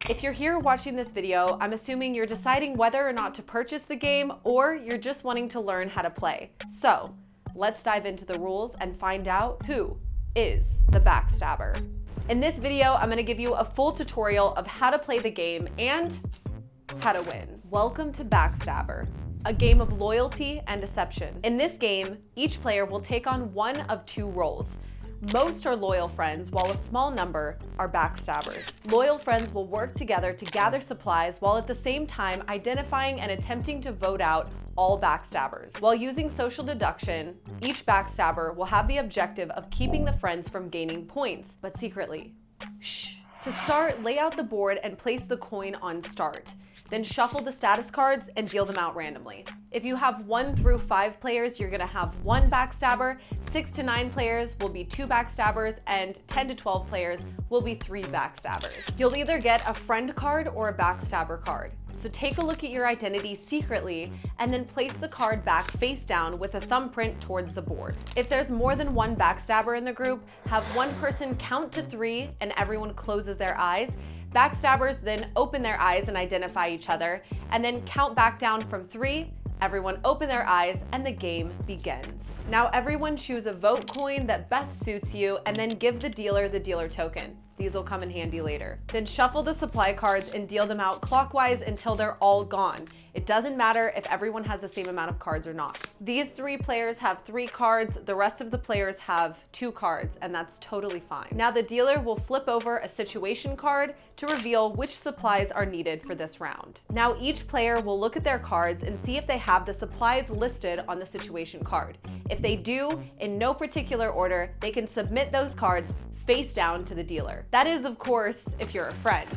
If you're here watching this video, I'm assuming you're deciding whether or not to purchase the game, or you're just wanting to learn how to play. So let's dive into the rules and find out who is the Backstabber. In this video, I'm going to give you a full tutorial of how to play the game and how to win. Welcome to Backstabber, a game of loyalty and deception. In this game, each player will take on one of two roles. Most are loyal friends, while a small number are backstabbers. Loyal friends will work together to gather supplies while at the same time identifying and attempting to vote out all backstabbers. While using social deduction, each backstabber will have the objective of keeping the friends from gaining points, but secretly. Shh. To start, lay out the board and place the coin on start. Then shuffle the status cards and deal them out randomly. If you have 1 through 5 players, you're gonna have 1 backstabber, 6 to 9 players will be 2 backstabbers, and 10 to 12 players will be 3 backstabbers. You'll either get a friend card or a backstabber card. So take a look at your identity secretly and then place the card back face down with a thumbprint towards the board. If there's more than 1 backstabber in the group, have one person count to 3 and everyone closes their eyes. Backstabbers then open their eyes and identify each other, and then count back down from 3, everyone open their eyes, and the game begins. Now everyone choose a vote coin that best suits you and then give the dealer token. These will come in handy later. Then shuffle the supply cards and deal them out clockwise until they're all gone. It doesn't matter if everyone has the same amount of cards or not. These 3 players have 3 cards, the rest of the players have 2 cards, and that's totally fine. Now the dealer will flip over a situation card to reveal which supplies are needed for this round. Now each player will look at their cards and see if they have the supplies listed on the situation card. If they do, in no particular order, they can submit those cards face down to the dealer. That is, of course, if you're a friend.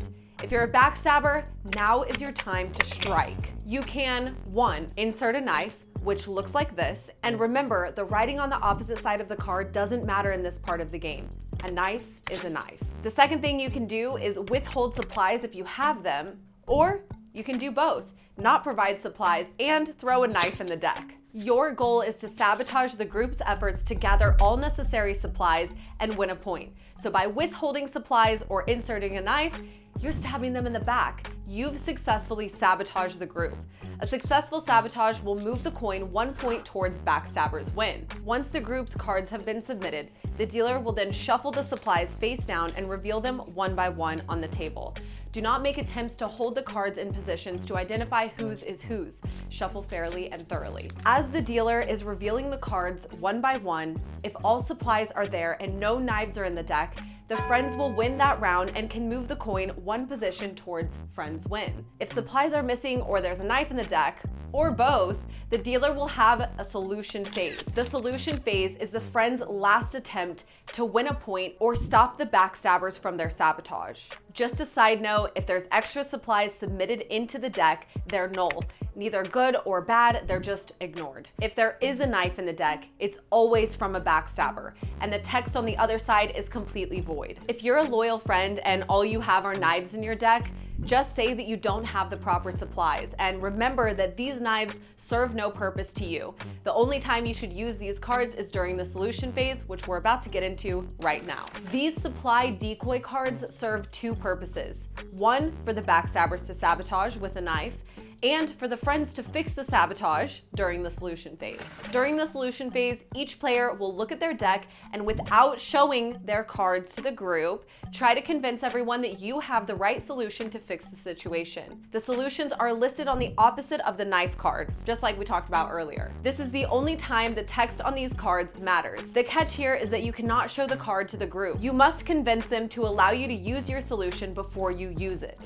If you're a backstabber, now is your time to strike. You can, 1, insert a knife, which looks like this, and remember, the writing on the opposite side of the card doesn't matter in this part of the game. A knife is a knife. The second thing you can do is withhold supplies if you have them, or you can do both, not provide supplies and throw a knife in the deck. Your goal is to sabotage the group's efforts to gather all necessary supplies and win a point. So by withholding supplies or inserting a knife, you're stabbing them in the back. You've successfully sabotaged the group. A successful sabotage will move the coin 1 point towards backstabber's win. Once the group's cards have been submitted, the dealer will then shuffle the supplies face down and reveal them one by one on the table. Do not make attempts to hold the cards in positions to identify whose is whose. Shuffle fairly and thoroughly. As the dealer is revealing the cards one by one, if all supplies are there and no knives are in the deck, the friends will win that round and can move the coin 1 position towards friends win. If supplies are missing or there's a knife in the deck, or both, the dealer will have a solution phase. The solution phase is the friend's last attempt to win a point or stop the backstabbers from their sabotage. Just a side note, if there's extra supplies submitted into the deck, they're null. Neither good or bad, they're just ignored. If there is a knife in the deck, it's always from a backstabber, and the text on the other side is completely void. If you're a loyal friend and all you have are knives in your deck, just say that you don't have the proper supplies, and remember that these knives serve no purpose to you. The only time you should use these cards is during the solution phase, which we're about to get into right now. These supply decoy cards serve 2 purposes. 1, for the backstabbers to sabotage with a knife, and for the friends to fix the sabotage during the solution phase. During the solution phase, each player will look at their deck and, without showing their cards to the group, try to convince everyone that you have the right solution to fix the situation. The solutions are listed on the opposite of the knife card, just like we talked about earlier. This is the only time the text on these cards matters. The catch here is that you cannot show the card to the group. You must convince them to allow you to use your solution before you use it.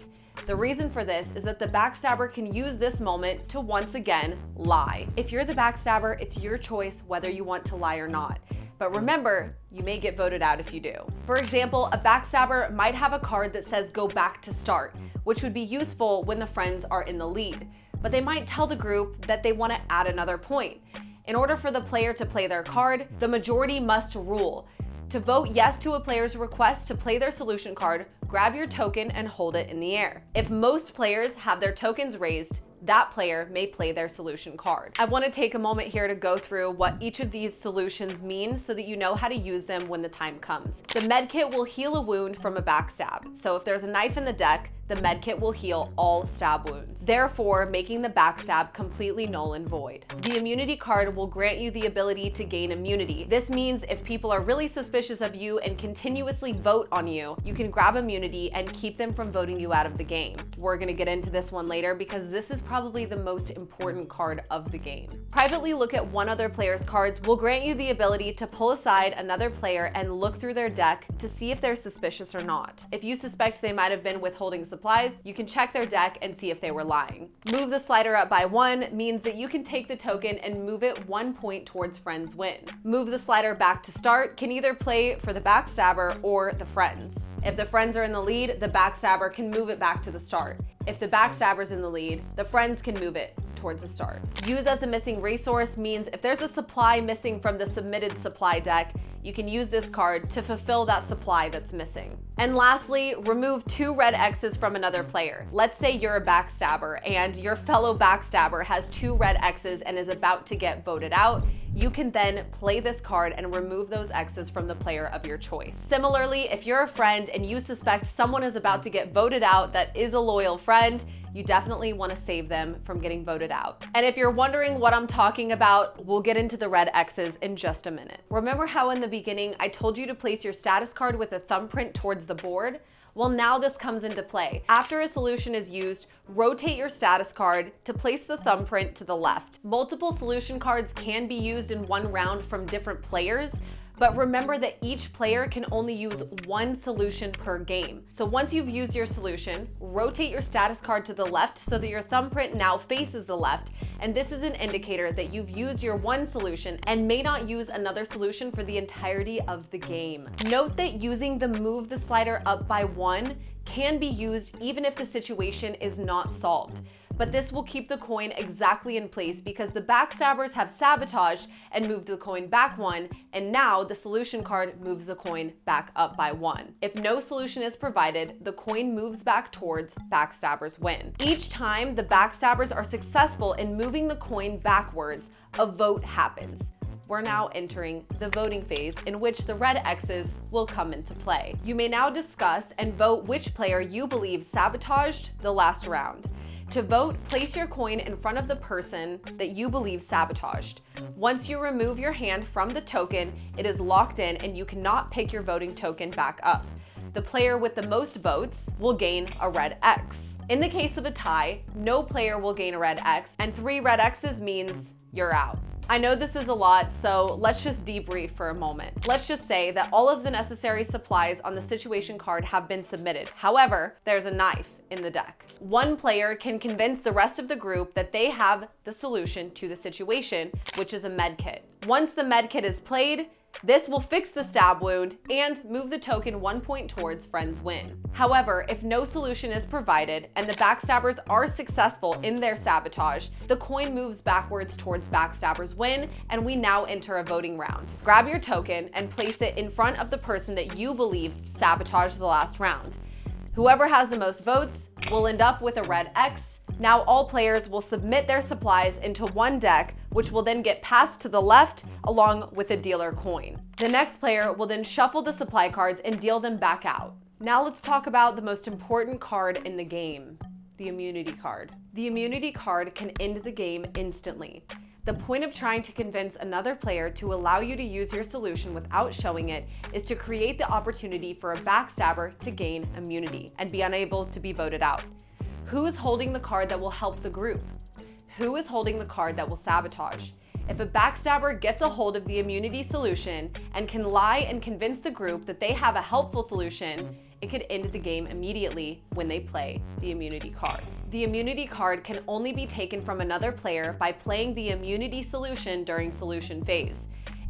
The reason for this is that the backstabber can use this moment to once again lie. If you're the backstabber, it's your choice whether you want to lie or not. But remember, you may get voted out if you do. For example, a backstabber might have a card that says go back to start, which would be useful when the friends are in the lead. But they might tell the group that they want to add another point. In order for the player to play their card, the majority must rule. To vote yes to a player's request to play their solution card, grab your token and hold it in the air. If most players have their tokens raised, that player may play their solution card. I want to take a moment here to go through what each of these solutions mean so that you know how to use them when the time comes. The med kit will heal a wound from a backstab. So if there's a knife in the deck, the medkit will heal all stab wounds, therefore making the backstab completely null and void. The immunity card will grant you the ability to gain immunity. This means if people are really suspicious of you and continuously vote on you, you can grab immunity and keep them from voting you out of the game. We're gonna get into this one later because this is probably the most important card of the game. Privately look at one other player's cards will grant you the ability to pull aside another player and look through their deck to see if they're suspicious or not. If you suspect they might have been withholding supplies, you can check their deck and see if they were lying. Move the slider up by 1 means that you can take the token and move it 1 point towards friends win. Move the slider back to start can either play for the backstabber or the friends. If the friends are in the lead, the backstabber can move it back to the start. If the backstabber's in the lead, the friends can move it towards the start. Use as a missing resource means if there's a supply missing from the submitted supply deck, you can use this card to fulfill that supply that's missing. And lastly, remove 2 red X's from another player. Let's say you're a backstabber and your fellow backstabber has 2 red X's and is about to get voted out. You can then play this card and remove those X's from the player of your choice. Similarly, if you're a friend and you suspect someone is about to get voted out that is a loyal friend, you definitely want to save them from getting voted out. And if you're wondering what I'm talking about, we'll get into the red X's in just a minute. Remember how in the beginning I told you to place your status card with a thumbprint towards the board? Well, now this comes into play. After a solution is used, rotate your status card to place the thumbprint to the left. Multiple solution cards can be used in one round from different players, but remember that each player can only use 1 solution per game. So once you've used your solution, rotate your status card to the left so that your thumbprint now faces the left, and this is an indicator that you've used your 1 solution and may not use another solution for the entirety of the game. Note that using the move the slider up by 1 can be used even if the situation is not solved. But this will keep the coin exactly in place because the backstabbers have sabotaged and moved the coin back 1, and now the solution card moves the coin back up by 1. If no solution is provided, the coin moves back towards backstabbers win. Each time the backstabbers are successful in moving the coin backwards, a vote happens. We're now entering the voting phase in which the red X's will come into play. You may now discuss and vote which player you believe sabotaged the last round. To vote, place your coin in front of the person that you believe sabotaged. Once you remove your hand from the token, it is locked in and you cannot pick your voting token back up. The player with the most votes will gain a red X. In the case of a tie, no player will gain a red X, and 3 red X's means you're out. I know this is a lot, so let's just debrief for a moment. Let's just say that all of the necessary supplies on the situation card have been submitted. However, there's a knife in the deck. One player can convince the rest of the group that they have the solution to the situation, which is a med kit. Once the med kit is played, this will fix the stab wound and move the token 1 point towards friends win. However, if no solution is provided and the backstabbers are successful in their sabotage, the coin moves backwards towards backstabbers win, and we now enter a voting round. Grab your token and place it in front of the person that you believe sabotaged the last round. Whoever has the most votes will end up with a red X. Now all players will submit their supplies into one deck, which will then get passed to the left along with the dealer coin. The next player will then shuffle the supply cards and deal them back out. Now let's talk about the most important card in the game, the immunity card. The immunity card can end the game instantly. The point of trying to convince another player to allow you to use your solution without showing it is to create the opportunity for a backstabber to gain immunity and be unable to be voted out. Who is holding the card that will help the group? Who is holding the card that will sabotage? If a backstabber gets a hold of the immunity solution and can lie and convince the group that they have a helpful solution, it could end the game immediately when they play the immunity card. The immunity card can only be taken from another player by playing the immunity solution during solution phase.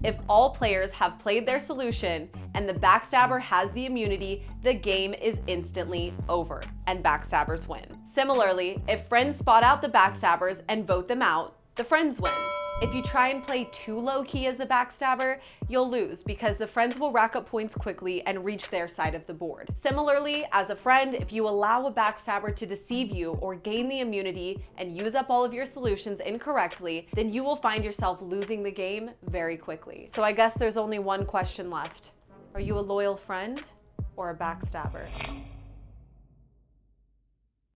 If all players have played their solution and the backstabber has the immunity, the game is instantly over and backstabbers win. Similarly, if friends spot out the backstabbers and vote them out, the friends win. If you try and play too low-key as a backstabber, you'll lose because the friends will rack up points quickly and reach their side of the board. Similarly, as a friend, if you allow a backstabber to deceive you or gain the immunity and use up all of your solutions incorrectly, then you will find yourself losing the game very quickly. So I guess there's only one question left. Are you a loyal friend or a backstabber?